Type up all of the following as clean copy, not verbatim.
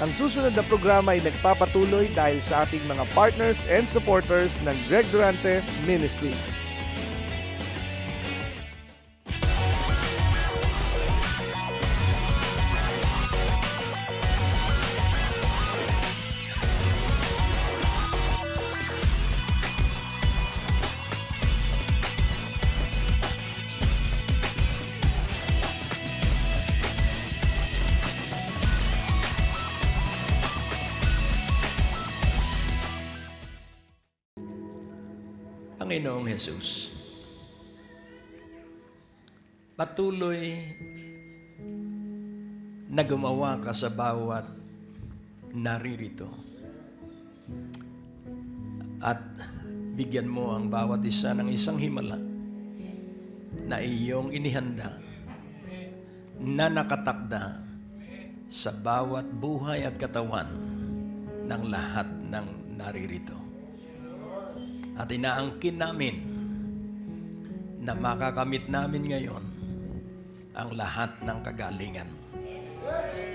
Ang susunod na programa ay nagpapatuloy dahil sa ating mga partners and supporters ng Greg Durante Ministry. Panginoong Jesus, patuloy na gumawa ka sa bawat naririto at bigyan mo ang bawat isa ng isang himala na iyong inihanda na nakatakda sa bawat buhay at katawan ng lahat ng naririto. At inaangkin namin na makakamit namin ngayon ang lahat ng kagalingan.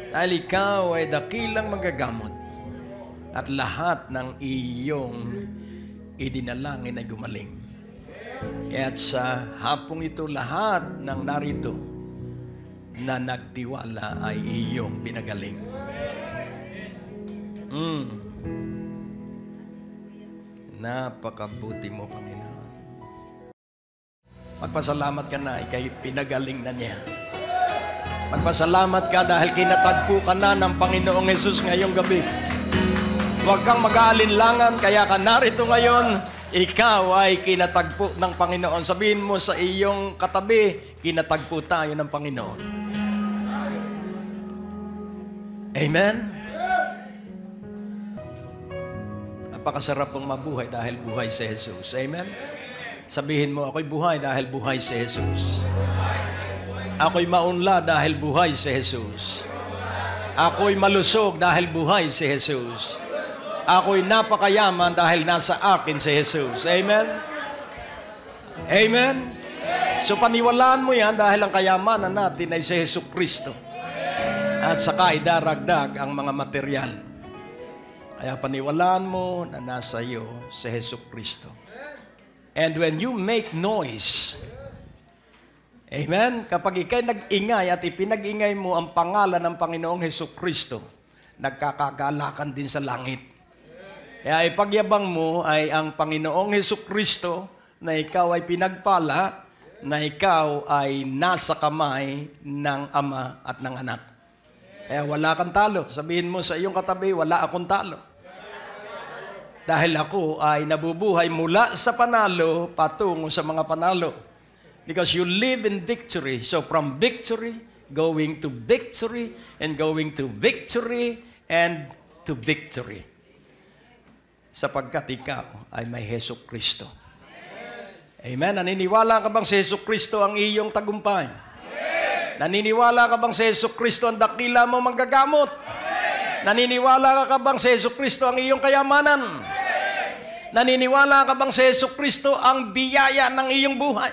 Dahil ikaw ay dakilang magagamot at lahat ng iyong idinalangin ay gumaling. At sa hapong ito, lahat ng narito na nagtiwala ay iyong pinagaling. Napakabuti mo, Panginoon. Magpasalamat ka na, ikay pinagaling na niya. Magpasalamat ka dahil kinatagpo ka na ng Panginoong Jesus ngayong gabi. Huwag kang mag-aalinlangan, kaya ka narito ngayon. Ikaw ay kinatagpo ng Panginoon. Sabihin mo sa iyong katabi, kinatagpo tayo ng Panginoon. Amen? Napakasarap pong mabuhay dahil buhay si Jesus. Amen? Sabihin mo, ako'y buhay dahil buhay si Jesus. Ako'y maunla dahil buhay si Jesus. Ako'y malusog dahil buhay si Jesus. Ako'y napakayaman dahil nasa akin si Jesus. Amen? Amen? So paniwalaan mo yan dahil ang kayamanan natin ay si Jesus Kristo. At saka idaragdag ang mga material. Kaya paniwalaan mo na nasa iyo si Jesus Kristo. And when you make noise, amen, kapag ikay nag-ingay at ipinag-ingay mo ang pangalan ng Panginoong Jesus Kristo, nagkakagalakan din sa langit. Kaya ipagyabang mo ay ang Panginoong Jesus Kristo na ikaw ay pinagpala, na ikaw ay nasa kamay ng Ama at ng Anak. Kaya wala kang talo. Sabihin mo sa iyong katabi, wala akong talo. Dahil ako ay nabubuhay mula sa panalo patungo sa mga panalo. Because you live in victory. So from victory, going to victory, and going to victory, and to victory. Sapagkat ikaw ay may Hesus Kristo. Amen? Naniniwala ka bang si Hesus Kristo ang iyong tagumpay? Naniniwala ka bang si Hesus Kristo ang dakila mo manggagamot? Naniniwala ka bang si Hesus Kristo ang iyong kayamanan? Naniniwala ka bang si Hesus Kristo ang biyaya ng iyong buhay?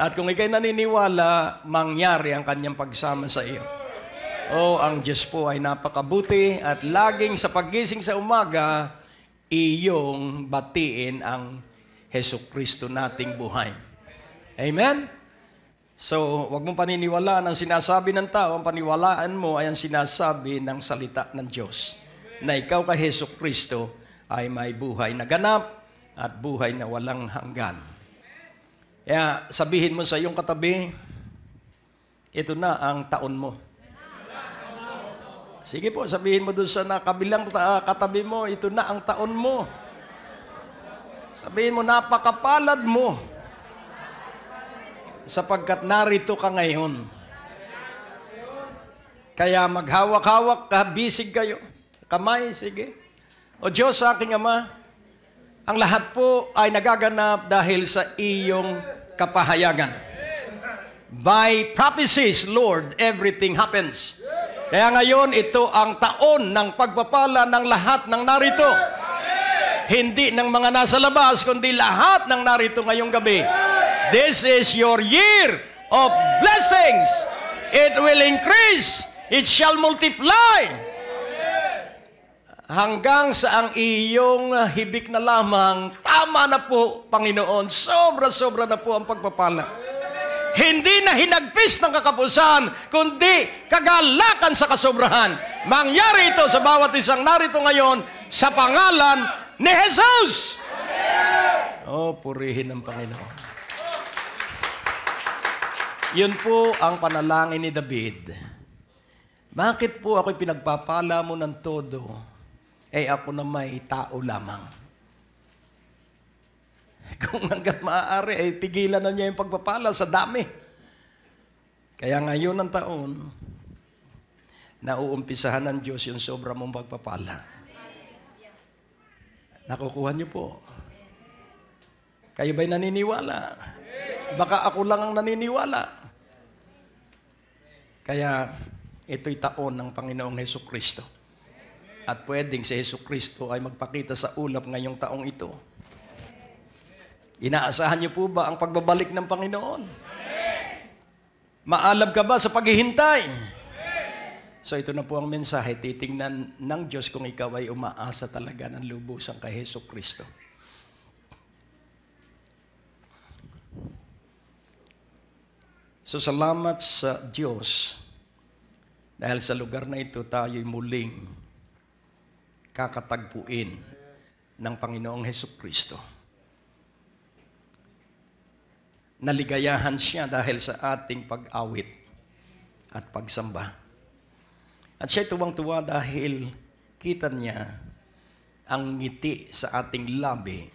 At kung ikay naniniwala, mangyari ang kanyang pagsama sa iyo. Oh, ang Diyos po ay napakabuti at laging sa paggising sa umaga, iyong batiin ang Hesus Kristo nating buhay. Amen? So, huwag mong paniniwalaan ang sinasabi ng tao. Ang paniwalaan mo ay ang sinasabi ng salita ng Diyos. Na ikaw kay Hesus Kristo ay may buhay na ganap at buhay na walang hanggan. Kaya sabihin mo sa iyong katabi, ito na ang taon mo. Sige po, sabihin mo doon sa kabilang katabi mo, ito na ang taon mo. Sabihin mo, napakapalad mo. Sapagkat narito ka ngayon. Kaya maghawak-hawak ka, bisig kayo. Kamay, sige. O Diyos, sa aking Ama, ang lahat po ay nagaganap dahil sa iyong kapahayagan. By prophecies, Lord, everything happens. Kaya ngayon, ito ang taon ng pagpapala ng lahat ng narito. Hindi ng mga nasa labas, kundi lahat ng narito ngayong gabi. This is your year of blessings. It will increase. It shall multiply. hanggang sa ang iyong hibik na lamang, tama na po, Panginoon, sobra-sobra na po ang pagpapala. Hindi na hinagpis ng kakapusan, kundi kagalakan sa kasobrahan. Mangyari ito sa bawat isang narito ngayon sa pangalan ni Jesus. Oh, purihin ng Panginoon. Yun po ang panalangin ni David. Bakit po ako'y pinagpapala mo ng todo? Ako na may tao lamang. Kung hanggat maaari, pigilan na niya yung pagpapala sa dami. Kaya ngayon ng taon, nauumpisahan ng Diyos yung sobra mong pagpapala. Nakukuha niyo po. Kayo ba'y naniniwala? Baka ako lang ang naniniwala. Kaya ito'y taon ng Panginoong Hesukristo. At pwedeng si Hesukristo ay magpakita sa ulap ngayong taong ito. Inaasahan niyo po ba ang pagbabalik ng Panginoon? Maalab ka ba sa paghihintay? So ito na po ang mensahe. Titingnan ng Diyos kung ikaw ay umaasa talaga ng lubusan kay Hesukristo. So salamat sa Diyos dahil sa lugar na ito tayo'y muling kakatagpuin ng Panginoong Hesukristo. Naligayahan siya dahil sa ating pag-awit at pagsamba. At siya tuwang-tuwa dahil kita niya ang ngiti sa ating labi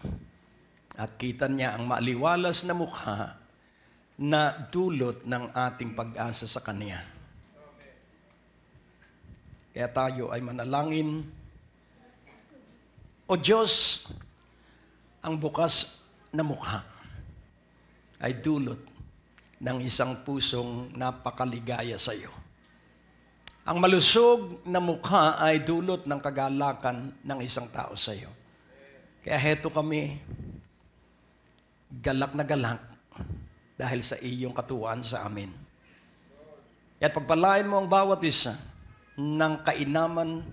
at kita niya ang maaliwalas na mukha na dulot ng ating pag-asa sa Kanya. Kaya tayo ay manalangin. O Diyos, ang bukas na mukha ay dulot ng isang pusong napakaligaya sa iyo. Ang malusog na mukha ay dulot ng kagalakan ng isang tao sa iyo. Kaya heto kami, galak na galak, dahil sa iyong katuwaan sa amin. At pagpalain mo ang bawat isa ng kainaman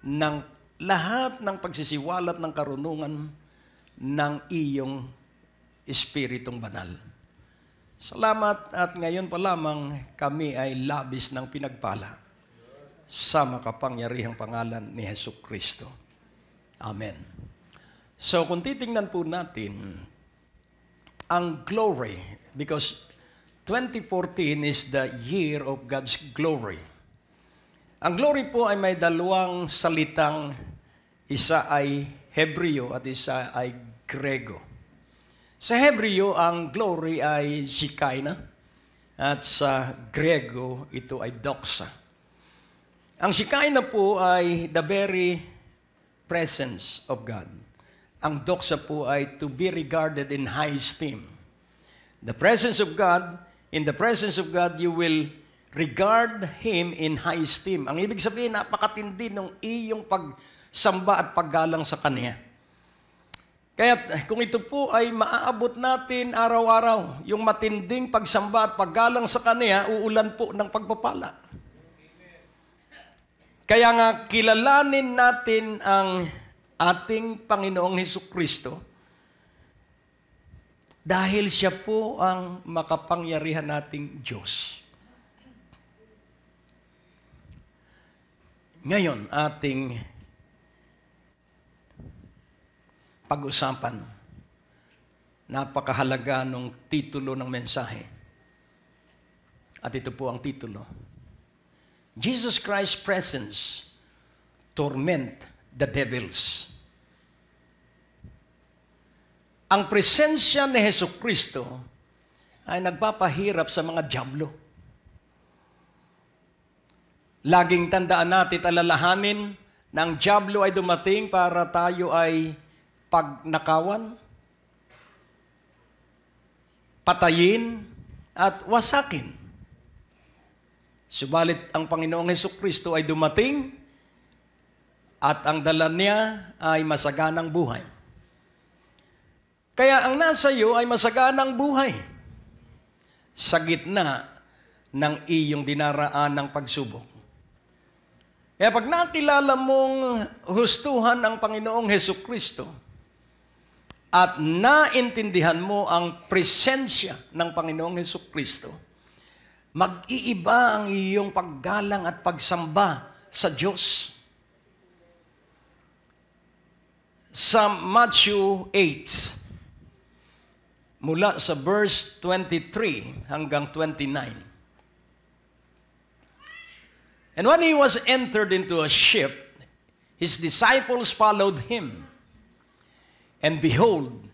ng lahat ng pagsisiwalat ng karunungan ng iyong Espiritong Banal. Salamat at ngayon pa lamang kami ay labis ng pinagpala sa makapangyarihang pangalan ni Hesukristo. Amen. So kung titingnan po natin ang glory, because 2014 is the year of God's glory. Ang glory po ay may dalawang salitang, isa ay Hebreo at isa ay Grego. Sa Hebreo, ang glory ay Shekinah at sa Grego, ito ay doxa. Ang Shekinah po ay the very presence of God. Ang doxa po ay to be regarded in high esteem. The presence of God, in the presence of God, you will regard Him in high esteem. Ang ibig sabihin, napakatindi ng iyong pagsamba at paggalang sa Kanya. Kaya kung ito po ay maaabot natin araw-araw, yung matinding pagsamba at paggalang sa Kanya, uulan po ng pagpapala. Kaya nga, kilalanin natin ang ating Panginoong Hesukristo dahil siya po ang makapangyarihan nating Diyos. Ngayon, ating pag-usapan, napakahalaga ng titulo ng mensahe. At ito po ang titulo. Jesus Christ's presence torment the devils. Ang presensya ni Hesukristo ay nagpapahirap sa mga dyablo. Laging tandaan natin, alalahanin na ang dyablo ay dumating para tayo ay pagnakawan, patayin, at wasakin. Subalit ang Panginoong Hesukristo ay dumating at ang dala niya ay masaganang buhay. Kaya ang nasa iyo ay masaganang buhay sa gitna ng iyong dinaraan ng pagsubok. Kaya pag nakilala mong hustuhan ang Panginoong Hesukristo at naintindihan mo ang presensya ng Panginoong Hesukristo, mag-iiba ang iyong paggalang at pagsamba sa Diyos. Sa Matthew 8, mula sa verse 23 hanggang 29. And when he was entered into a ship, his disciples followed him. And behold,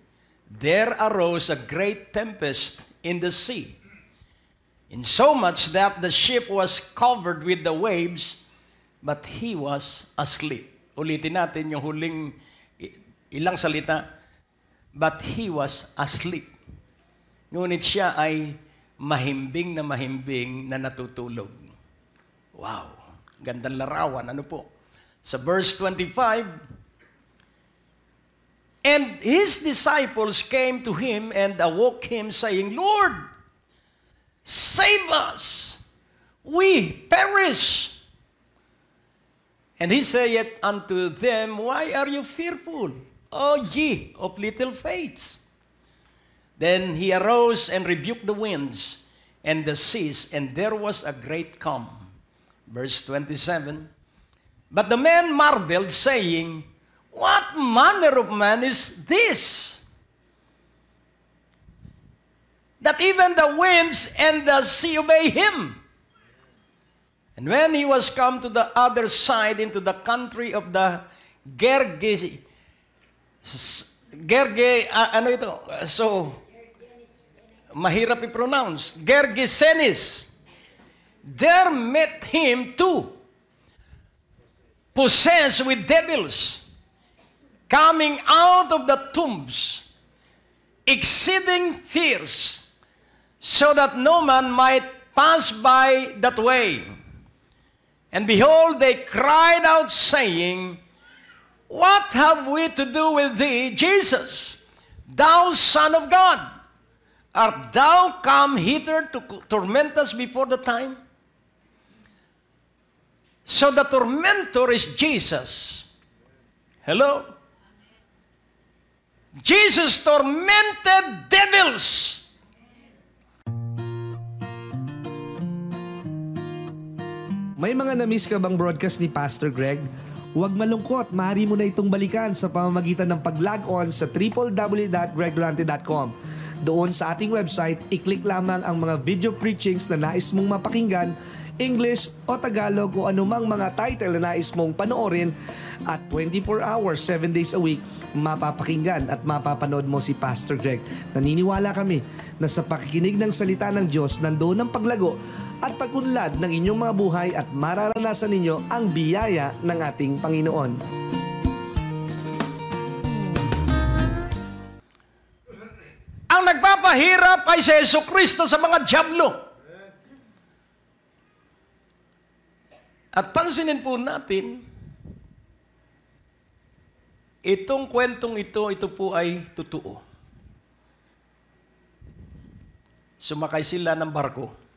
there arose a great tempest in the sea, insomuch that the ship was covered with the waves, but he was asleep. Ulitin natin yung huling ilang salita. But he was asleep. Ngunit siya ay mahimbing na natutulog. Wow, gandang larawan. Ano po? Sa verse 25, and his disciples came to him and awoke him, saying, Lord, save us, we perish. And he saith unto them, Why are you fearful, O ye of little faith? Then he arose and rebuked the winds and the seas, and there was a great calm. Verse 27, but the men marveled, saying, What manner of man is this, that even the winds and the sea obey him? And when he was come to the other side, into the country of the mahirap i-pronounce, Gergesenes, there met him two, possessed with devils, coming out of the tombs, exceeding fierce, so that no man might pass by that way. And behold, they cried out, saying, What have we to do with thee, Jesus, thou Son of God? Art thou come hither to torment us before the time? So the tormentor is Jesus. Hello? Jesus tormented devils. May mga na-miss ka bang broadcast ni Pastor Greg? Huwag malungkot, maaari mo na itong balikan sa pamamagitan ng pag-log on sa www.gregdurante.com. Doon sa ating website, i-click lamang ang mga video preachings na nais mong mapakinggan, English o Tagalog o anumang mga title na nais mong panoorin, at 24 hours, 7 days a week, mapapakinggan at mapapanood mo si Pastor Greg. Naniniwala kami na sa pakikinig ng salita ng Diyos, nandoon ang paglago at pag-unlad ng inyong mga buhay at mararanasan ninyo ang biyaya ng ating Panginoon. Ang nagpapahirap ay si Jesucristo sa mga dyablo. At pansinin po natin, itong kwentong ito po ay totoo. Sumakay sila ng barko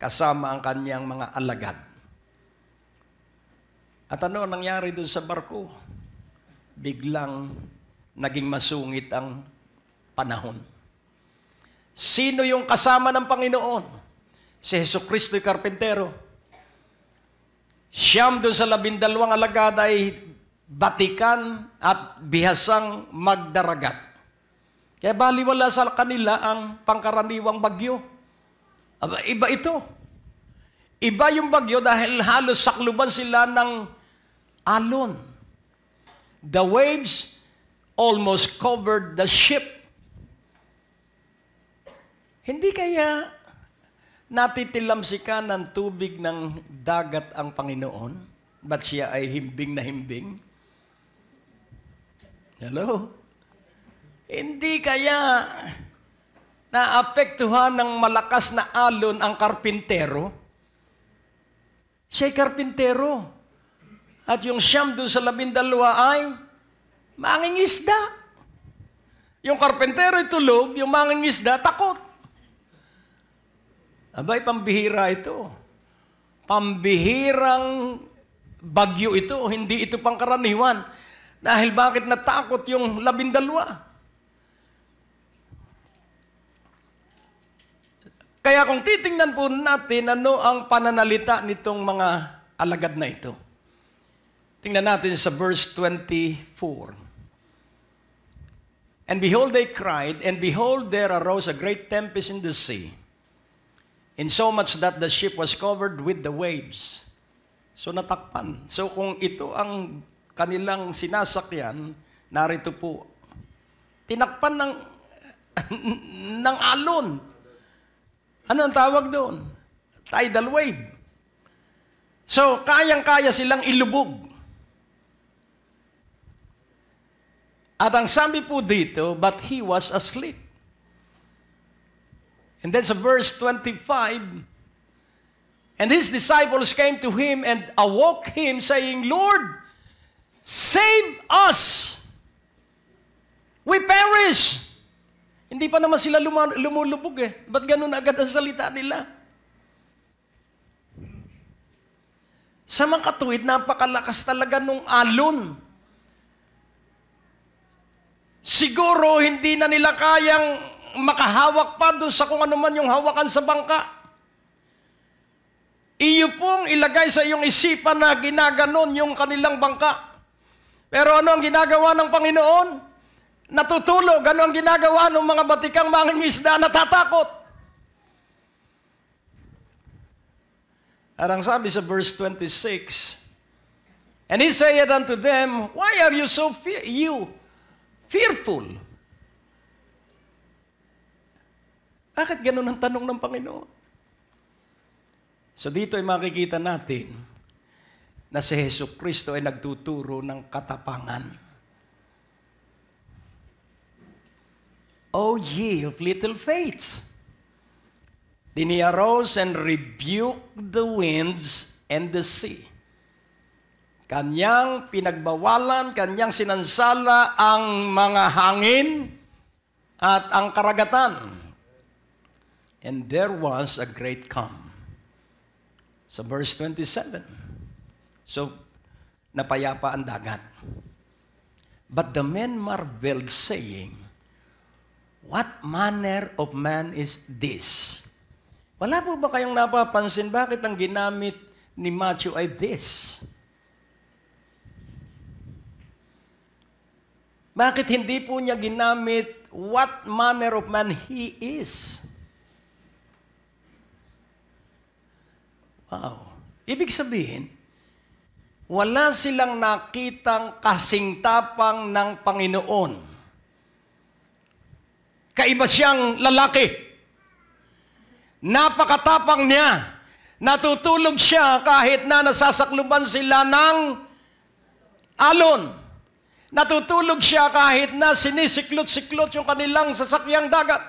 kasama ang kanyang mga alagad. At ano ang nangyari doon sa barko? Biglang naging masungit ang panahon. Sino yung kasama ng Panginoon? Si Jesucristo'y karpentero. Siyam doon sa 12 alagad ay batikan at bihasang magdaragat. Kaya baliwala sa kanila ang pangkaraniwang bagyo. Iba ito. Iba yung bagyo dahil halos sakluban sila ng alon. The waves almost covered the ship. Hindi kaya natitilamsikan ng tubig ng dagat ang Panginoon? Ba't siya ay himbing na himbing? Hello? Hindi kaya naapektuhan ng malakas na alon ang karpintero? Siya'y karpintero. At yung siyam doon sa 12 ay mangingisda. Yung karpintero ay tulog, yung mangingisda takot. Abay, pambihira ito. pambihirang bagyo ito, hindi ito pangkaraniwan. Dahil bakit natakot yung 12? Kaya kung titingnan po natin ano ang pananalita nitong mga alagad na ito. Tingnan natin sa verse 24. And behold, they cried, and behold, there arose a great tempest in the sea, insomuch that the ship was covered with the waves. So natakpan. So kung ito ang kanilang sinasakyan, narito po, tinakpan ng alon. Ano ang tawag doon? Tidal wave. So, kayang-kaya silang ilubog. At ang sabi po dito, but he was asleep. And then sa verse 25, and his disciples came to him and awoke him, saying, Lord, save us! We perish! Hindi pa naman sila lumulubog eh. Ba't ganun agad ang salita nila? Sa mga katuwid, napakalakas talaga nung alon. Siguro hindi na nila kayang makahawak pa doon sa kung ano man yung hawakan sa bangka. Iyo pong ilagay sa iyong isipan na ginaganon yung kanilang bangka. Pero ano ang ginagawa ng Panginoon? Natutulog. Ano ang ginagawa ng mga batikang mangingisda? Natatakot. At ang sabi sa verse 26, and he said unto them, why are you so fearful? Bakit ganun ang tanong ng Panginoon? So dito ay makikita natin na si Jesucristo ay nagtuturo ng katapangan. O ye of little faith. Then he arose and rebuked the winds and the sea. Kanyang pinagbawalan, kanyang sinansala ang mga hangin at ang karagatan. And there was a great calm. Sa verse 27. So, napayapa ang dagat. But the men marveled, saying, what manner of man is this? Wala po ba kayong napapansin bakit ang ginamit ni Matthew ay this? Bakit hindi po niya ginamit what manner of man he is? Wow. Ibig sabihin, wala silang nakitang kasingtapang ng Panginoon. Kaiba siyang lalaki. Napakatapang niya. Natutulog siya kahit na nasasakluban sila ng alon. Natutulog siya kahit na sinisiklot-siklot yung kanilang sasakyang dagat.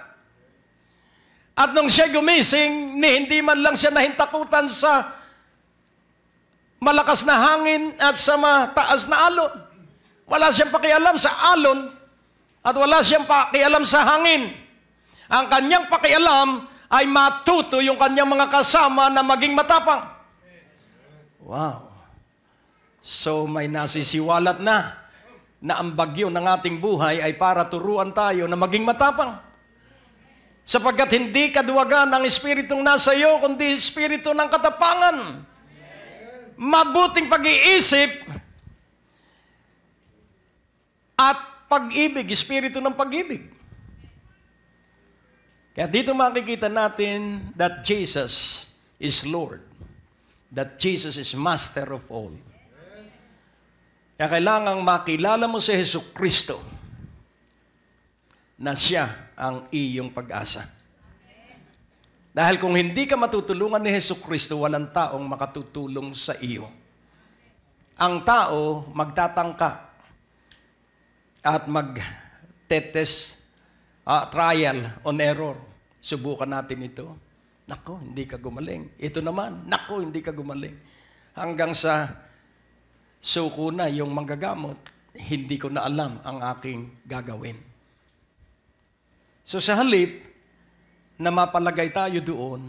At nung siya gumising, hindi man lang siya nahintakutan sa malakas na hangin at sa mataas na alon. Wala siyang pakialam sa alon at wala siyang pakialam sa hangin. Ang kanyang pakialam ay matuto yung kanyang mga kasama na maging matapang. Wow. So may nasisiwalat na ang bagyo ng ating buhay ay para turuan tayo na maging matapang. Sapagkat hindi kaduwagan ang espiritong nasa iyo, kundi espiritu ng katapangan. Mabuting pag-iisip at pag-ibig, espiritu ng pag-ibig. Kaya dito makikita natin that Jesus is Lord. That Jesus is Master of all. Kaya kailangang makilala mo si Jesucristo na siya ang iyong pag-asa. Dahil kung hindi ka matutulungan ni Jesucristo, walang taong makatutulong sa iyo. Ang tao magtatangka at mag-test, trial on error. Subukan natin ito. Nako, hindi ka gumaling. Ito naman, nako, hindi ka gumaling. Hanggang sa suko na yung manggagamot, hindi ko na alam ang aking gagawin. So sa halip na mapalagay tayo doon,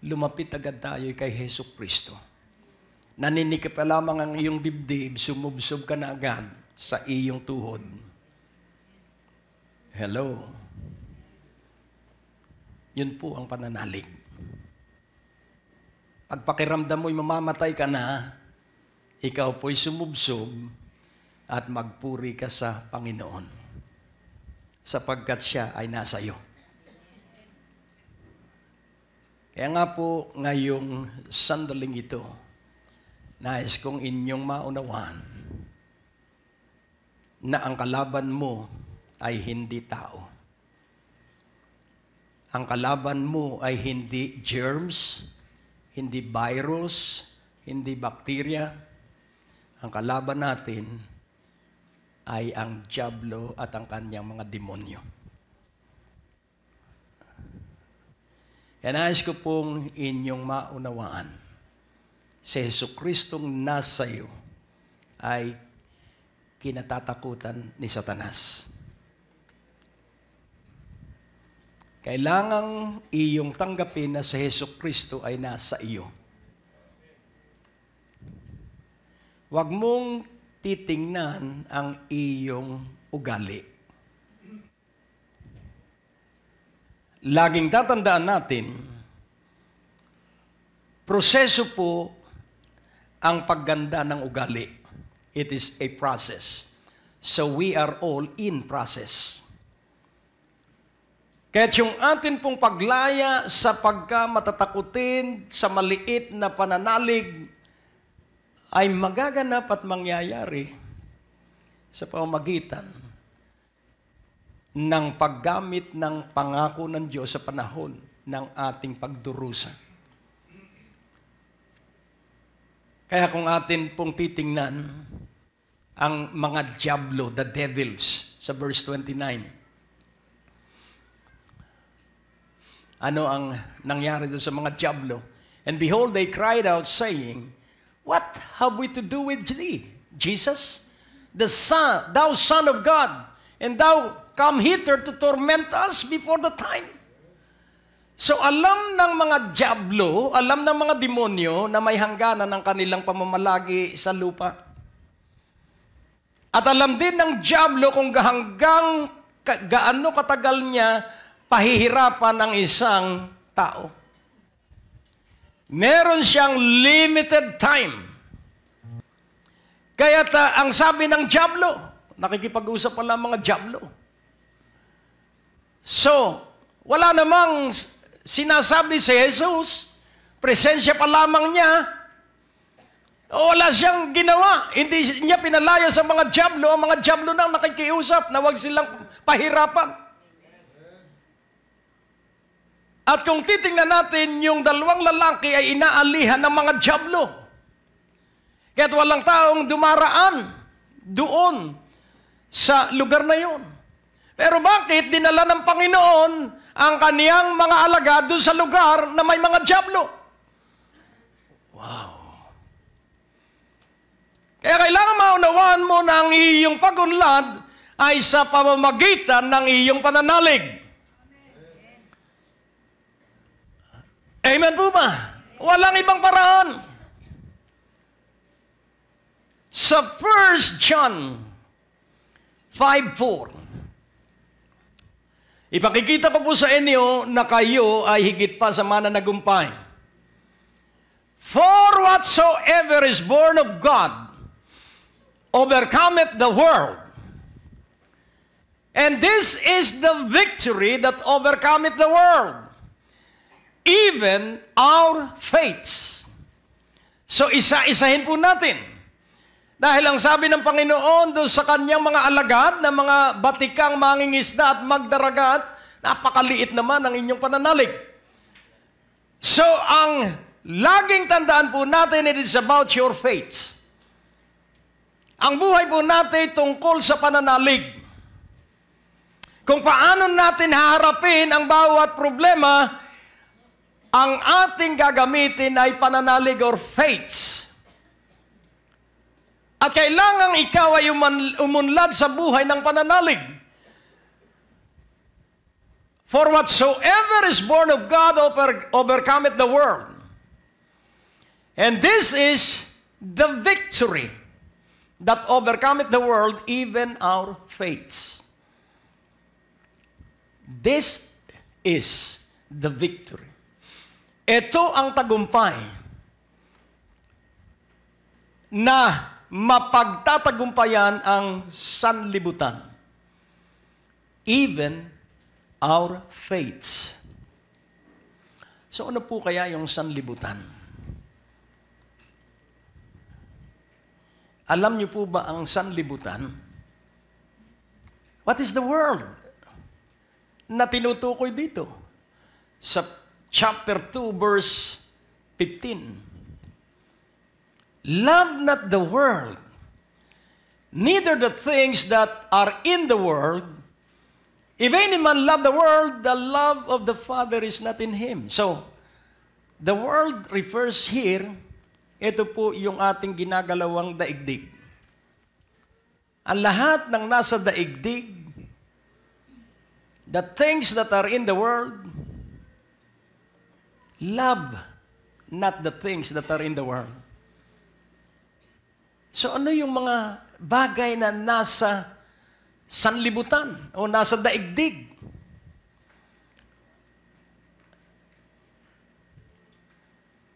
lumapit agad tayo kay Hesus Kristo. Naninikip pa lamang ang iyong dibdib, sumubsob ka na agad sa iyong tuhod. Hello. Yun po ang pananalig. Pag pakiramdam mo'y mamamatay ka na, ikaw po'y sumubsob at magpuri ka sa Panginoon, sapagkat siya ay nasa iyo. Kaya nga po, ngayong sandaling ito, nais kong inyong maunawaan na ang kalaban mo ay hindi tao. Ang kalaban mo ay hindi germs, hindi virus, hindi bakterya. Ang kalaban natin ay ang dyablo at ang kanyang mga demonyo. Nais ko pong inyong maunawaan, si Jesucristong nasa iyo ay kinatatakutan ni Satanas. Kailangang iyong tanggapin na si Jesucristo ay nasa iyo. Huwag mong titingnan ang iyong ugali. Laging tatandaan natin, proseso po ang pagganda ng ugali. It is a process. So we are all in process. Kaya't yung atin pong paglaya sa pagkamatatakutin, sa maliit na pananalig, ay magaganap at mangyayari sa pamamagitan ng paggamit ng pangako ng Diyos sa panahon ng ating pagdurusa. Kaya kung atin pong titingnan ang mga diablo, the devils, sa verse 29, ano ang nangyari doon sa mga diablo? And behold, they cried out, saying, "What have we to do with thee, Jesus, the Son, thou Son of God, and thou come hither to torment us before the time?" So alam ng mga diablo, alam ng mga demonyo na may hangganan ng kanilang pamamalagi sa lupa. At alam din ng diablo kung hanggang gaano katagal niya pahihirapan ang isang tao. Meron siyang limited time. Kaya ang sabi ng diablo, nakikipag-usap pala ang mga diablo. So, wala namang sinasabi si Jesus, presensya pa lamang niya, wala siyang ginawa. Hindi niya pinalaya sa mga diablo, ang mga diablo nang nakikiusap na huwag silang pahirapan. At kung titingnan natin, yung dalawang lalaki ay inaalihan ng mga diablo. Kaya't walang taong dumaraan doon sa lugar na yun. Pero bakit dinala ng Panginoon ang kaniyang mga alagad doon sa lugar na may mga diablo? Wow! Kaya kailangan maunawaan mo na ang iyong pag-unlad ay sa pamamagitan ng iyong pananalig. Amen po ba? Walang ibang paraan. Sa 1 John 5:4, ipakikita ko po sa inyo na kayo ay higit pa sa mananagumpay. For whatsoever is born of God overcometh the world. And this is the victory that overcometh the world, even our faiths. So isa-isahin po natin. Dahil ang sabi ng Panginoon doon sa kanyang mga alagad na mga batikang mangingisda at magdaragat, napakaliit naman ang inyong pananalig. So ang laging tandaan po natin, it is about your faiths. Ang buhay po natin tungkol sa pananalig. Kung paano natin haharapin ang bawat problema, ang ating gagamitin ay pananalig or faiths. At kailangang ikaw ay umunlad sa buhay ng pananalig. For whatsoever is born of God overcometh the world. And this is the victory that overcometh the world, even our faiths. This is the victory. Ito ang tagumpay na mapagtatagumpayan ang sanlibutan. Even our faiths. So ano po kaya yung sanlibutan? Alam niyo po ba ang sanlibutan? What is the world na tinutukoy dito? Sa chapter 2, verse 15. Love not the world, neither the things that are in the world. If any man love the world, the love of the Father is not in him. So, the world refers here, ito po yung ating ginagalawang daigdig. Ang lahat ng nasa daigdig, the things that are in the world, love not the things that are in the world. So ano yung mga bagay na nasa sanlibutan o nasa daigdig?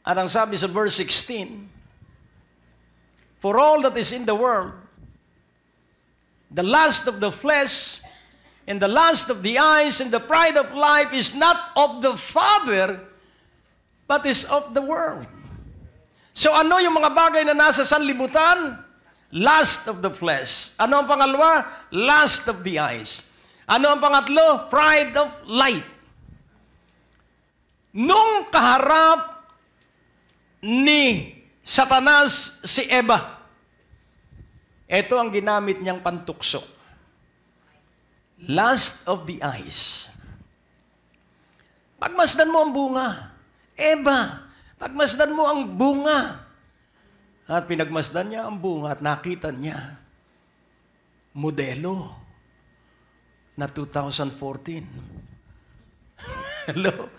At ang sabi sa verse 16, for all that is in the world, the lust of the flesh, and the lust of the eyes, and the pride of life is not of the Father, but is of the world. So ano yung mga bagay na nasa sanlibutan? Lust of the flesh. Ano ang pangalawa? Lust of the eyes. Ano ang pangatlo? Pride of life. Nung kaharap ni Satanas si Eva, ito ang ginamit niyang pantukso. Lust of the eyes. Pagmasdan mo ang bunga. Eva, pagmasdan mo ang bunga. At pinagmasdan niya ang bunga at nakita niya modelo na 2014. Hello?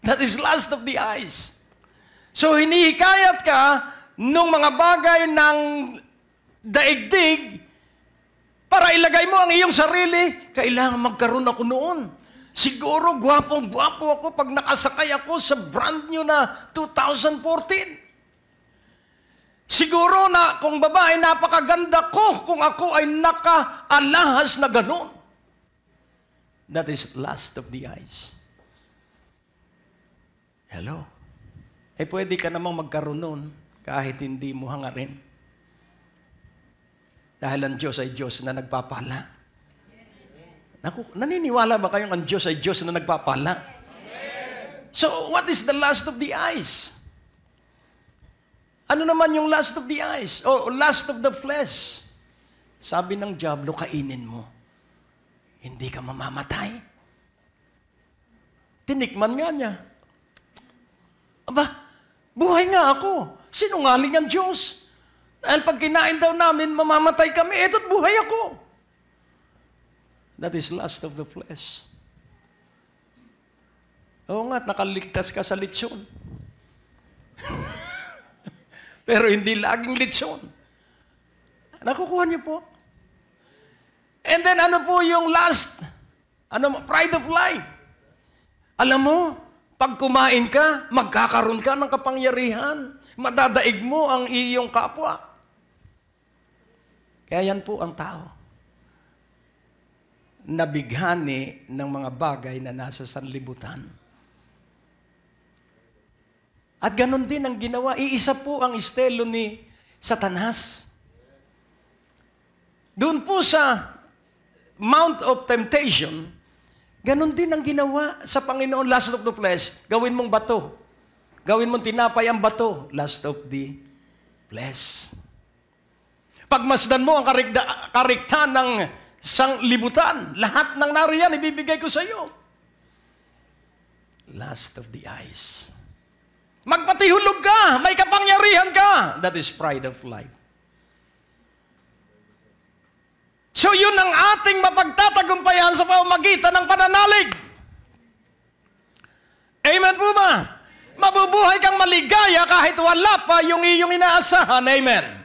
That is lust of the eyes. So hinihikayat ka nung mga bagay ng daigdig para ilagay mo ang iyong sarili, kailangan magkaroon ako noon. Siguro gwapong-gwapo ako pag nakasakay ako sa brand new na 2014. Siguro na kung babae, napakaganda ko kung ako ay nakaalahas na gano'n. That is lust of the eyes. Hello? Eh pwede ka namang magkaroon nun kahit hindi mo hangarin. Dahil ang Diyos ay Diyos na nagpapala. Naniniwala ba kayong ang Diyos ay Diyos na nagpapala? So what is the lust of the eyes? Ano naman yung lust of the eyes? O lust of the flesh? Sabi ng diablo, kainin mo. Hindi ka mamamatay. Tinikman nga niya. Aba, buhay nga ako. Sinungaling ang Diyos. Dahil pag kinain daw namin, mamamatay kami. Eto't buhay ako. That is lust of the flesh. Oo nga, nakaligtas ka sa litsyon. Pero hindi laging litsyon. Nakukuha niyo po. And then ano po yung lust? Pride of life. Alam mo, pag kumain ka, magkakaroon ka ng kapangyarihan. Madadaig mo ang iyong kapwa. Kaya yan po ang tao. Nabighani ng mga bagay na nasa sanlibutan. At ganon din ang ginawa. Iisa po ang estilo ni Satanas. Doon po sa Mount of Temptation, ganon din ang ginawa sa Panginoon, lust of the flesh. Gawin mong bato. Gawin mong tinapay ang bato, lust of the flesh. Pagmasdan mo ang karikta ng sanglibutan, lahat ng nariyan ibibigay ko sa iyo. Lust of the eyes. Magpatihulog ka, may kapangyarihan ka. That is pride of life. So yun ang ating mapagtatagumpayan sa pamamagitan ng pananalig. Amen po ba? Mabubuhay kang maligaya kahit wala pa yung iyong inaasahan. Amen.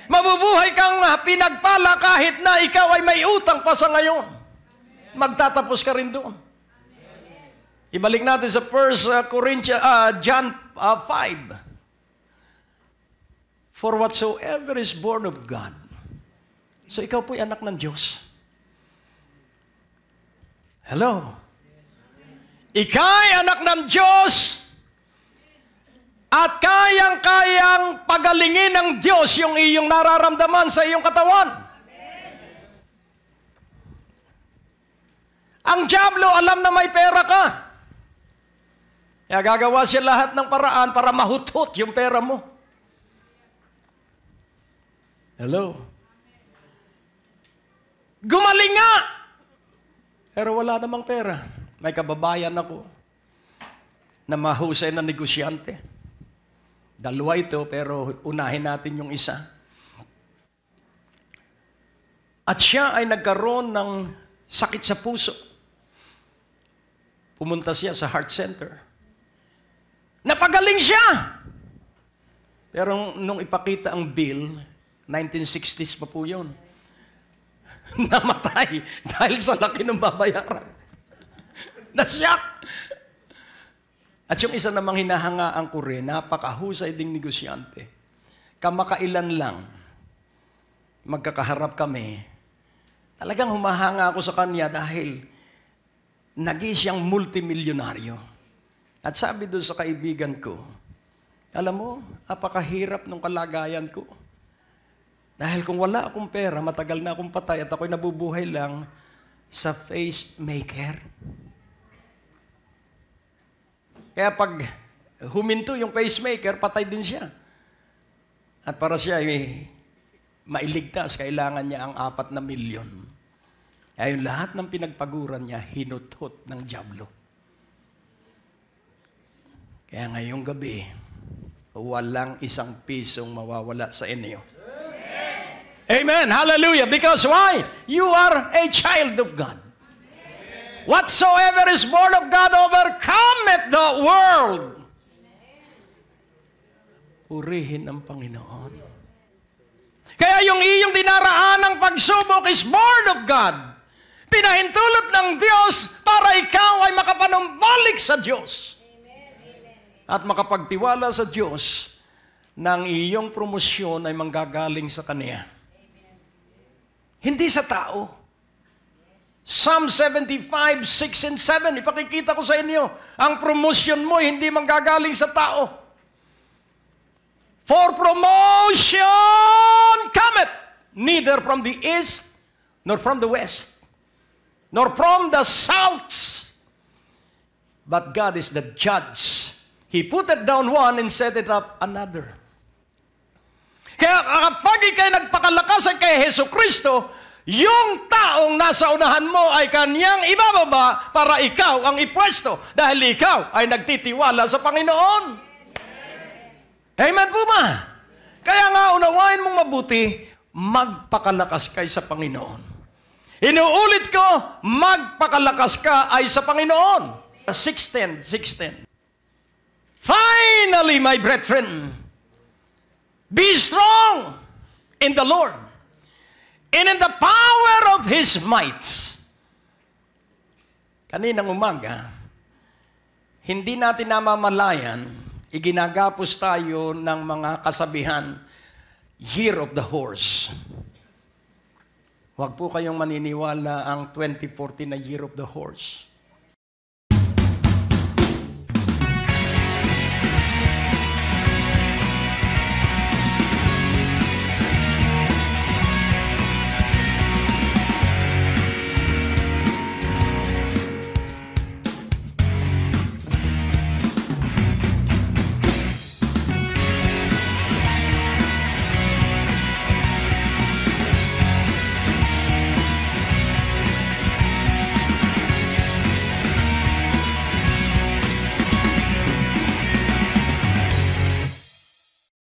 Mabubuhay kang pinagpala kahit na ikaw ay may utang pa sa ngayon. Magtatapos ka rin doon. Ibalik natin sa 1 John 5. For whatsoever is born of God. So ikaw po'y anak ng Diyos. Hello? Ika'y anak ng Diyos at kayang-kayang pagalingin ng Diyos yung iyong nararamdaman sa iyong katawan. Ang dyablo alam na may pera ka. Kaya gagawa siya lahat ng paraan para mahuthot yung pera mo. Hello? Gumaling nga! Pero wala namang pera. May kababayan ako na mahusay na negosyante. Dalawa ito, pero unahin natin yung isa. At siya ay nagkaroon ng sakit sa puso. Pumunta siya sa heart center. Napagaling siya! Pero nung ipakita ang bill, 1960s pa po yun. Namatay dahil sa laki ng babayaran. Nasyak! At yung isa namang hinahangaan ko rin, napakahusay ding negosyante. Kamakailan lang, magkakaharap kami. Talagang humahanga ako sa kanya dahil naging siyang multimilyonaryo. At sabi doon sa kaibigan ko, alam mo, apakahirap ng kalagayan ko. Dahil kung wala akong pera, matagal na akong patay at ako'y nabubuhay lang sa pacemaker. Kaya pag huminto yung pacemaker, patay din siya. At para siya mailigtas, kailangan niya ang 4 na milyon. Kaya yung lahat ng pinagpaguran niya, hinuthot ng dyablo. Kaya ngayong gabi, walang 1 pisong mawawala sa inyo. Amen. Hallelujah. Because why? You are a child of God. Whatsoever is born of God overcometh the world. Purihin ang Panginoon. Kaya yung iyong dinaraan ng pagsubok is born of God. Pinahintulot ng Diyos para ikaw ay makapanumbalik sa Diyos. At makapagtiwala sa Diyos ng iyong promosyon ay manggagaling sa Kanya. Hindi sa tao. Psalm 75, 6 and 7, ipakikita ko sa inyo, ang promotion mo hindi manggagaling sa tao. For promotion cometh neither from the east, nor from the west, nor from the south. But God is the judge. He put it down one and set it up another. Kaya kapag ikay nagpakalakas kay Jesucristo, yung taong nasa unahan mo ay kanyang ibababa para ikaw ang ipwesto dahil ikaw ay nagtitiwala sa Panginoon. Amen po ba? Kaya nga unawain mong mabuti, magpakalakas kay sa Panginoon. Inuulit ko, magpakalakas ka ay sa Panginoon. 6:10. Finally, my brethren, be strong in the Lord and in the power of His might. Kaninang umaga, hindi natin namamalayan, iginagapos tayo ng mga kasabihan, Year of the Horse. Huwag po kayong maniniwala ang 2014 na Year of the Horse.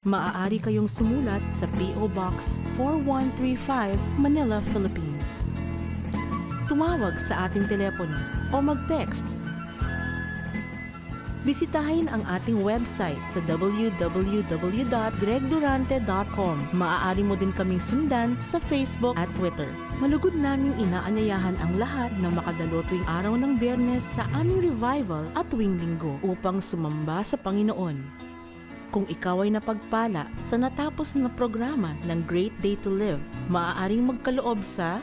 Maaari kayong sumulat sa P.O. Box 4135, Manila, Philippines. Tumawag sa ating telepono o mag-text Bisitahin ang ating website sa www.gregdurante.com. Maaari mo din kaming sundan sa Facebook at Twitter. Malugod naming inaanyayahan ang lahat na makadalo tuwing araw ng Biyernes sa aming revival at tuwing Linggo upang sumamba sa Panginoon. Kung ikaw ay napagpala sa natapos na programa ng Great Day to Live, maaaring magkaloob sa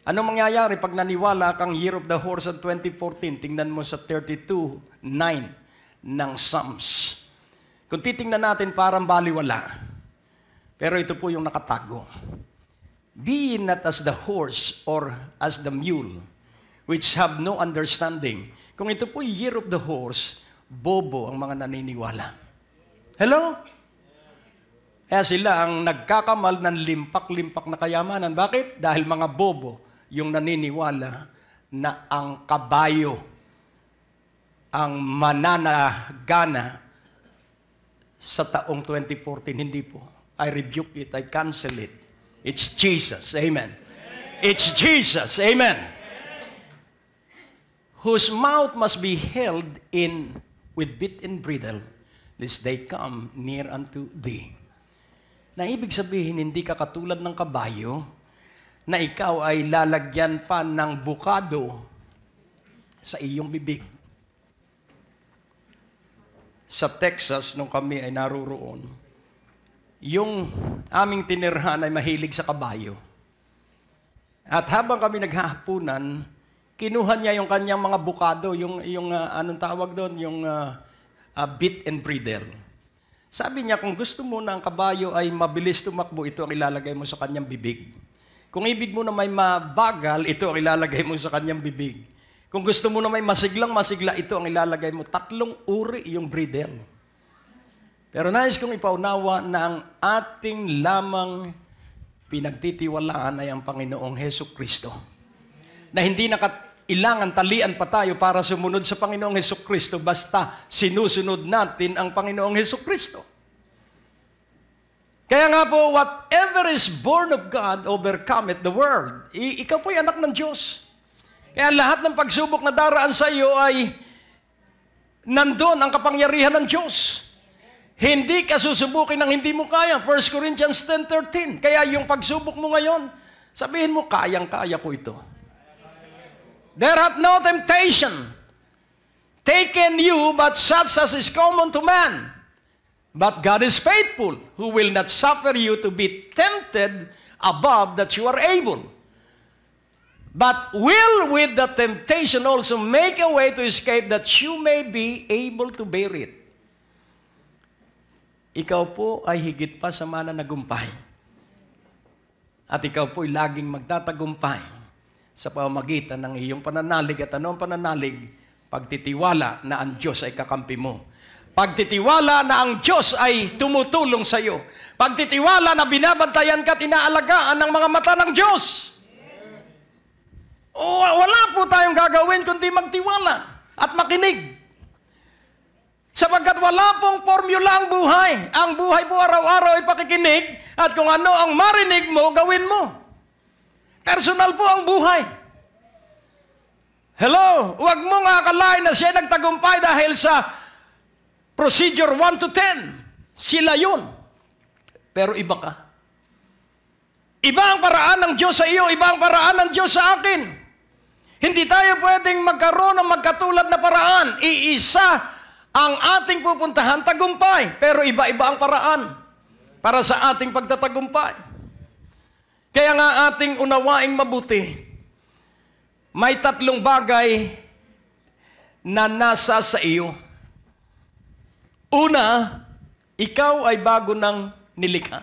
Anong mangyayari pag naniwala kang Year of the Horse of 2014? Tingnan mo sa 32:9 ng Psalms. Kung titingnan natin, parang baliwala. Pero ito po yung nakatago. Be ye not as the horse or as the mule, which have no understanding. Kung ito po yung Year of the Horse, bobo ang mga naniniwala. Hello? Kaya sila ang nagkakamal ng limpak-limpak na kayamanan. Bakit? Dahil mga bobo yung naniniwala na ang kabayo ang mananagana sa taong 2014. Hindi po. I rebuke it. I cancel it. It's Jesus. Amen. It's Jesus. Amen. Whose mouth must be held in with bit and bridle, lest they come near unto thee. Na ibig sabihin, hindi ka katulad ng kabayo na ikaw ay lalagyan pa ng bukado sa iyong bibig. Sa Texas, nung kami ay naroroon, yung aming tinirhan ay mahilig sa kabayo. At habang kami naghahapunan, kinuha niya yung kanyang mga bukado, yung anong tawag doon, yung bit and bridle. Sabi niya, kung gusto mo na ang kabayo ay mabilis tumakbo, ito ang ilalagay mo sa kanyang bibig. Kung ibig mo na may mabagal, ito ang ilalagay mo sa kanyang bibig. Kung gusto mo na may masiglang-masigla, ito ang ilalagay mo. 3 uri yung bridle. Pero nais kong ipaunawa na ang ating lamang pinagtitiwalaan ay ang Panginoong Hesukristo. Na hindi nakailangan talian pa tayo para sumunod sa Panginoong Hesukristo basta sinusunod natin ang Panginoong Hesukristo. Kaya nga po, whatever is born of God overcometh the world. Ikaw po'y anak ng Diyos. Kaya lahat ng pagsubok na daraan sa iyo ay nandun ang kapangyarihan ng Diyos. Hindi ka susubukin ng hindi mo kaya. 1 Corinthians 10:13. Kaya yung pagsubok mo ngayon, sabihin mo, kayang-kaya ko ito. There hath no temptation taken you but such as is common to man. But God is faithful, who will not suffer you to be tempted above that you are able, but will with the temptation also make a way to escape that you may be able to bear it. Ikaw po ay higit pa sa mananagumpay. At ikaw po ay laging magtatagumpay sa pamamagitan ng iyong pananalig. At ano ang pananalig? Pagtitiwala na ang Diyos ay kakampi mo. Pagtitiwala na ang Diyos ay tumutulong sa iyo. Pagtitiwala na binabantayan ka at inaalagaan ng mga mata ng Diyos. Wala po tayong gagawin kundi magtiwala at makinig. Sapagkat wala pong formula ang buhay. Ang buhay po araw-araw ay pakikinig at kung ano ang marinig mo, gawin mo. Personal po ang buhay. Hello, huwag mong akalain na siya nagtagumpay dahil sa procedure 1 to 10. Sila yun. Pero iba ka. Iba ang paraan ng Diyos sa iyo, iba ang paraan ng Diyos sa akin. Hindi tayo pwedeng magkaroon ng magkatulad na paraan. Iisa ang ating pupuntahan, tagumpay. Pero iba-iba ang paraan para sa ating pagtatagumpay. Kaya nga ating unawaing mabuti. May 3 bagay na nasa sa iyo. Una, ikaw ay bago ng nilikha.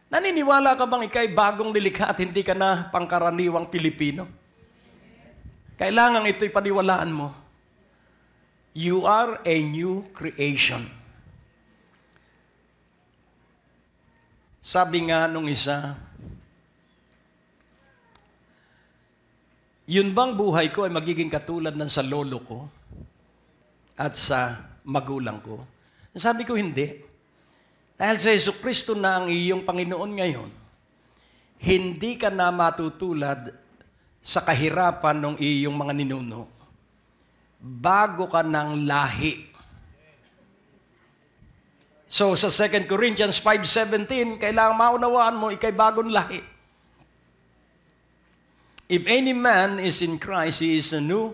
Naniniwala ka bang ikaw ay bagong nilikha at hindi ka na pangkaraniwang Pilipino? Kailangan ito'y paniwalaan mo. You are a new creation. Sabi nga nung isa, Yun bang buhay ko ay magiging katulad ng sa lolo ko at sa magulang ko? Sabi ko, hindi. Dahil sa Jesucristo na ang iyong Panginoon ngayon, hindi ka na matutulad sa kahirapan ng iyong mga ninuno. Bago ka ng lahi. So sa 2 Corinthians 5:17, kailangan maunawaan mo, ikay bagong lahi. If any man is in Christ, he is a new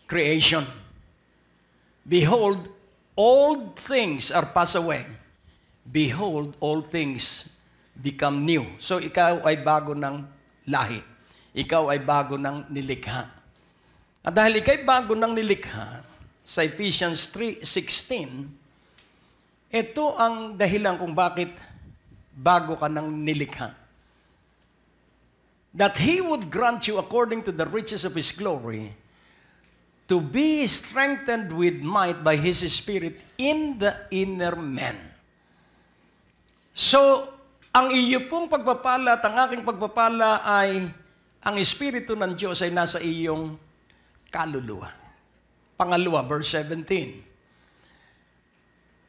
creation. Behold, old things are passed away. Behold, all things become new. So ikaw ay bago ng lahi. Ikaw ay bago ng nilikha. At dahil ikay bago ng nilikha, sa Ephesians 3:16, ito ang dahilan kung bakit bago ka ng nilikha. That He would grant you according to the riches of His glory to be strengthened with might by His Spirit in the inner man. So, ang iyo pong pagpapala at ang aking pagpapala ay ang Espiritu ng Diyos ay nasa iyong kaluluwa. Pangalawa, verse 17.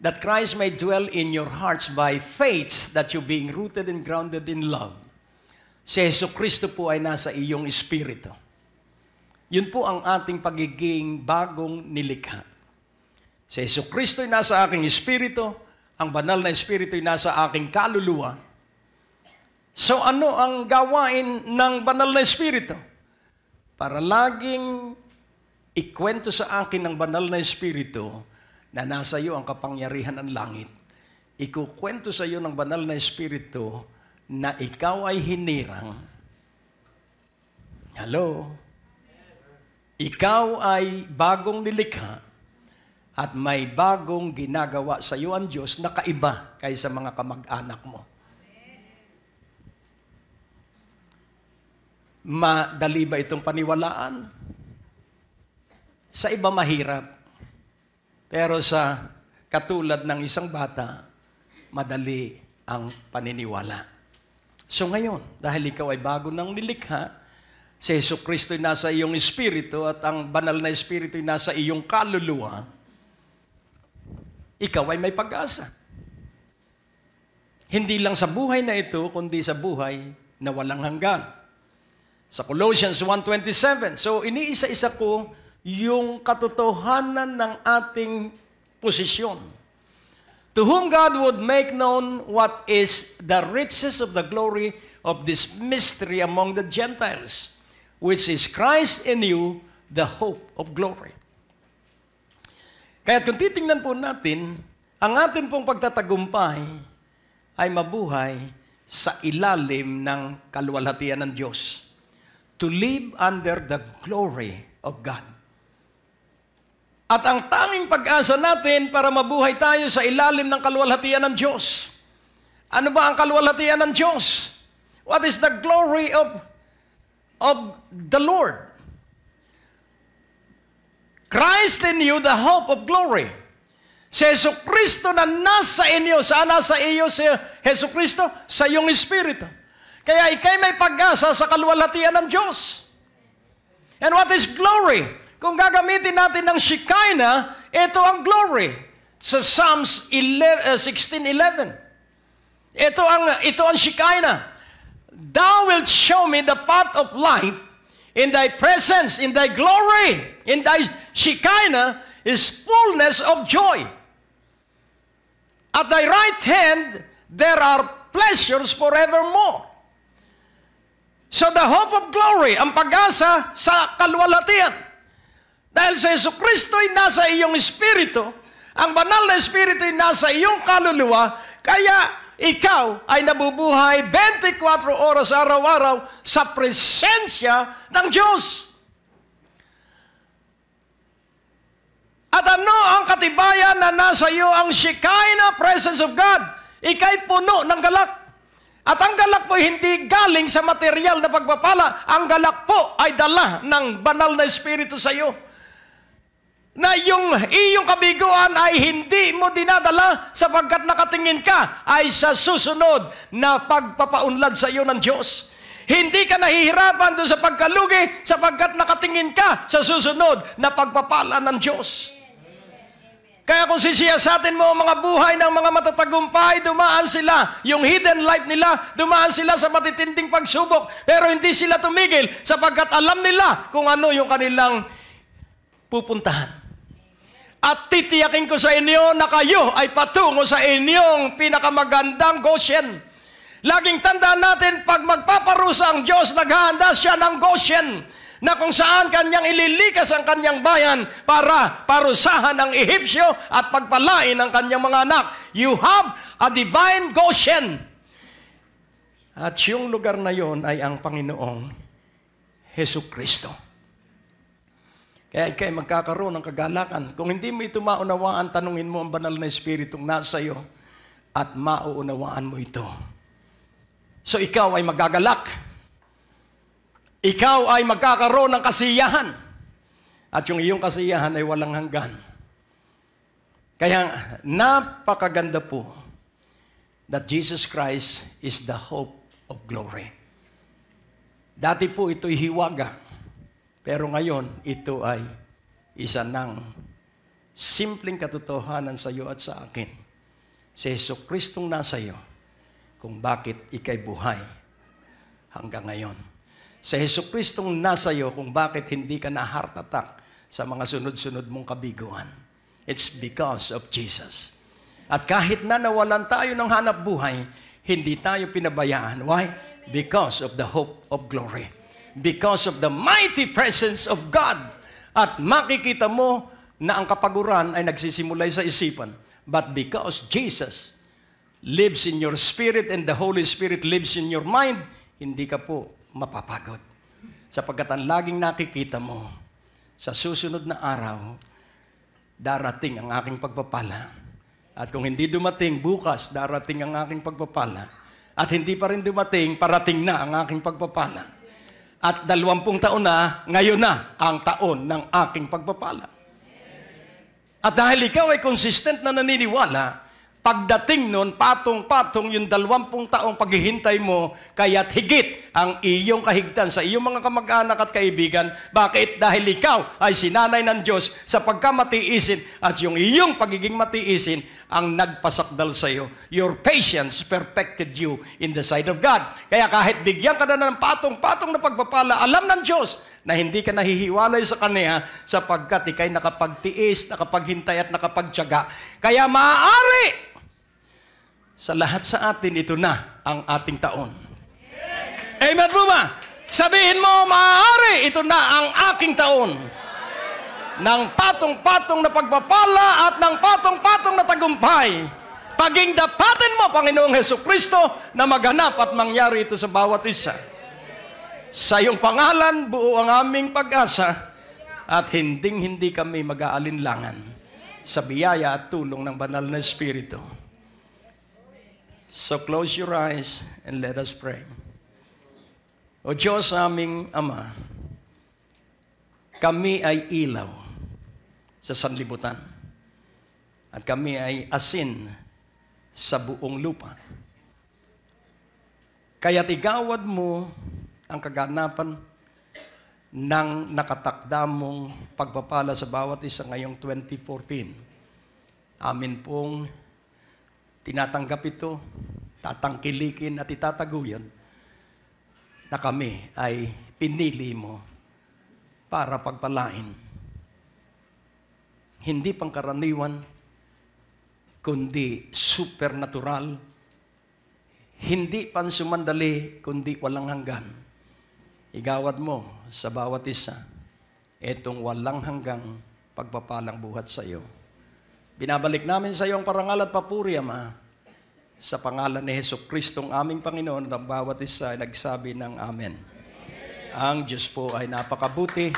That Christ may dwell in your hearts by faith, that you being rooted and grounded in love. Si Jesucristo po ay nasa iyong espiritu. Yun po ang ating pagiging bagong nilikha. Si Jesucristo ay nasa aking espiritu, ang banal na espiritu ay nasa aking kaluluwa. So ano ang gawain ng banal na espiritu? Para laging ikwento sa akin ng banal na espiritu na nasa iyo ang kapangyarihan ng langit. Ikukwento sa iyo ng banal na espiritu na ikaw ay hinirang. Hello? Ikaw ay bagong nilikha at may bagong ginagawa sa iyo ang Diyos na kaiba kaysa mga kamag-anak mo. Madali ba itong paniwalaan? Sa iba mahirap. Pero sa katulad ng isang bata, madali ang paniniwala. So ngayon, dahil ikaw ay bago ng nilikha, si Jesucristo ay nasa iyong espiritu at ang banal na espiritu ay nasa iyong kaluluwa, ikaw ay may pag-asa. Hindi lang sa buhay na ito, kundi sa buhay na walang hanggan. Sa Colossians 1:27, so iniisa-isa ko yung katotohanan ng ating posisyon. To whom God would make known what is the riches of the glory of this mystery among the Gentiles, which is Christ in you, the hope of glory. Kaya kung titingnan po natin, ang atin pong pagtatagumpay ay mabuhay sa ilalim ng kaluwalhatian ng Diyos. To live under the glory of God. At ang tanging pag-asa natin para mabuhay tayo sa ilalim ng kaluwalhatian ng Diyos. Ano ba ang kaluwalhatian ng Diyos? What is the glory of the Lord? Christ in you, the hope of glory. Si Jesucristo na nasa inyo. Saan nasa iyo si Jesucristo? Sa iyong espiritu. Kaya ikay may pag-asa sa kaluwalhatian ng Diyos. And what is glory? Kung gagamitin natin ng Shekinah, ito ang glory. Sa Psalms 16:11. Ito ang Shekinah. Thou wilt show me the path of life. In thy presence, in thy glory, in thy Shekinah is fullness of joy. At thy right hand, there are pleasures forevermore. So the hope of glory, ang pag-asa sa kaluwalhatian. Dahil sa Jesucristo ay nasa iyong espiritu, ang banal na espiritu ay nasa iyong kaluluwa, kaya ikaw ay nabubuhay 24 oras araw-araw sa presensya ng Diyos. At ano ang katibayan na nasa iyo ang Shekinah presence of God? Ika'y puno ng galak. At ang galak po hindi galing sa material na pagpapala. Ang galak po ay dala ng banal na espiritu sa iyo. Na yung iyong kabiguan ay hindi mo dinadala sapagkat nakatingin ka ay sa susunod na pagpapaunlad sa iyo ng Diyos. Hindi ka nahihirapan doon sa pagkalugi sapagkat nakatingin ka sa susunod na pagpapala ng Diyos. Kaya kung sisiyasatin mo ang mga buhay ng mga matatagumpay, dumaan sila, yung hidden life nila, dumaan sila sa matitinding pagsubok, pero hindi sila tumigil sapagkat alam nila kung ano yung kanilang pupuntahan. At titiyakin ko sa inyo na kayo ay patungo sa inyong pinakamagandang Goshen. Laging tandaan natin, pag magpaparusa ang Diyos, naghahanda siya ng Goshen, na kung saan kanyang ililikas ang kanyang bayan para parusahan ang Ehipsyo at pagpalain ang kanyang mga anak. You have a divine Goshen. At yung lugar na yon ay ang Panginoong Hesukristo. Kaya ikay magkakaroon ng kagalakan. Kung hindi mo ito maunawaan, tanungin mo ang banal na Espiritong nasa iyo at mauunawaan mo ito. So ikaw ay magagalak. Ikaw ay magkakaroon ng kasiyahan. At yung iyong kasiyahan ay walang hanggan. Kaya napakaganda po that Jesus Christ is the hope of glory. Dati po ito'y hiwaga. Pero ngayon, ito ay isa ng simpleng katotohanan sa iyo at sa akin. Si Jesucristong nasa iyo, kung bakit ikay buhay hanggang ngayon. Si Jesucristong nasa iyo, kung bakit hindi ka na heart attack sa mga sunod-sunod mong kabiguan. It's because of Jesus. At kahit na nawalan tayo ng hanap buhay, hindi tayo pinabayaan. Why? Because of the hope of glory. Because of the mighty presence of God. At makikita mo na ang kapaguran ay nagsisimulay sa isipan. But because Jesus lives in your spirit and the Holy Spirit lives in your mind, hindi ka po mapapagod. Sapagkat ang laging nakikita mo, sa susunod na araw, darating ang aking pagpapala. At kung hindi dumating, bukas darating ang aking pagpapala. At hindi pa rin dumating, parating na ang aking pagpapala. At 20 taon na, ngayon na ang taon ng aking pagpapala. At dahil ikaw ay consistent na naniniwala, pagdating nun, patong-patong yung 20 taong paghihintay mo, kaya't higit ang iyong kahigtan sa iyong mga kamag-anak at kaibigan. Bakit? Dahil ikaw ay sinanay ng Diyos sa pagkamatiisin at yung iyong pagiging matiisin ang nagpasakdal sa iyo. Your patience perfected you in the sight of God. Kaya kahit bigyan ka na ng patong-patong na pagpapala, alam ng Diyos na hindi ka nahihiwalay sa Kanya sapagkat ikay nakapagtiis, nakapaghintay at nakapagtiyaga. Kaya maaari sa lahat sa atin, ito na ang ating taon. Amen po ba? Sabihin mo, maaari, ito na ang aking taon. Ng patong-patong na pagpapala at ng patong-patong na tagumpay. Paging dapatin mo, Panginoong Hesukristo, na maghanap at mangyari ito sa bawat isa. Sa iyong pangalan, buo ang aming pag-asa at hinding-hindi kami mag-aalinlangan sa biyaya at tulong ng banal na Espiritu. So close your eyes and let us pray. O Diyos aming Ama, kami ay ilaw sa sanlibutan at kami ay asin sa buong lupa. Kaya't igawad mo ang kaganapan ng nakatakda mong pagpapala sa bawat isa ngayong 2014. Amin pong tinatanggap ito, tatangkilikin at itataguyod na kami ay pinili mo para pagpalain. Hindi pangkaraniwan, kundi supernatural. Hindi pansumandali, kundi walang hanggan. Igawad mo sa bawat isa itong walang hanggang pagpapalang buhat sa iyo. Binabalik namin sa iyo ang parangal at papuri, Ama, sa pangalan ni Jesucristong aming Panginoon, at ang bawat isa ay nagsabi ng Amen. Ang Diyos po ay napakabuti.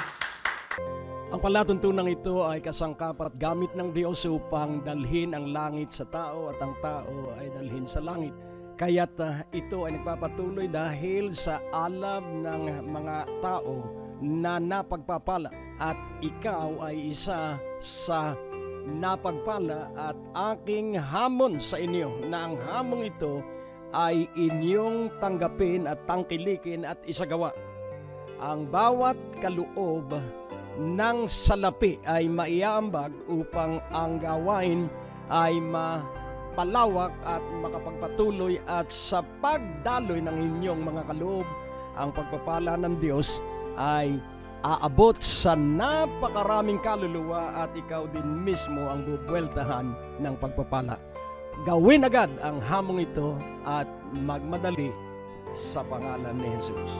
Ang palatuntunan ito ay kasangkapan at gamit ng Diyos upang dalhin ang langit sa tao at ang tao ay dalhin sa langit. Kaya't ito ay nagpapatuloy dahil sa alam ng mga tao na napagpapala at ikaw ay isa sa napagpala at aking hamon sa inyo na ang hamong ito ay inyong tanggapin at tangkilikin at isagawa. Ang bawat kaloob ng salapi ay maiaambag upang ang gawain ay mapalawak at makapagpatuloy, at sa pagdaloy ng inyong mga kaloob, ang pagpapala ng Diyos ay aabot sa napakaraming kaluluwa at ikaw din mismo ang bubueltahan ng pagpapala. Gawin agad ang hamong ito at magmadali sa pangalan ni Jesus.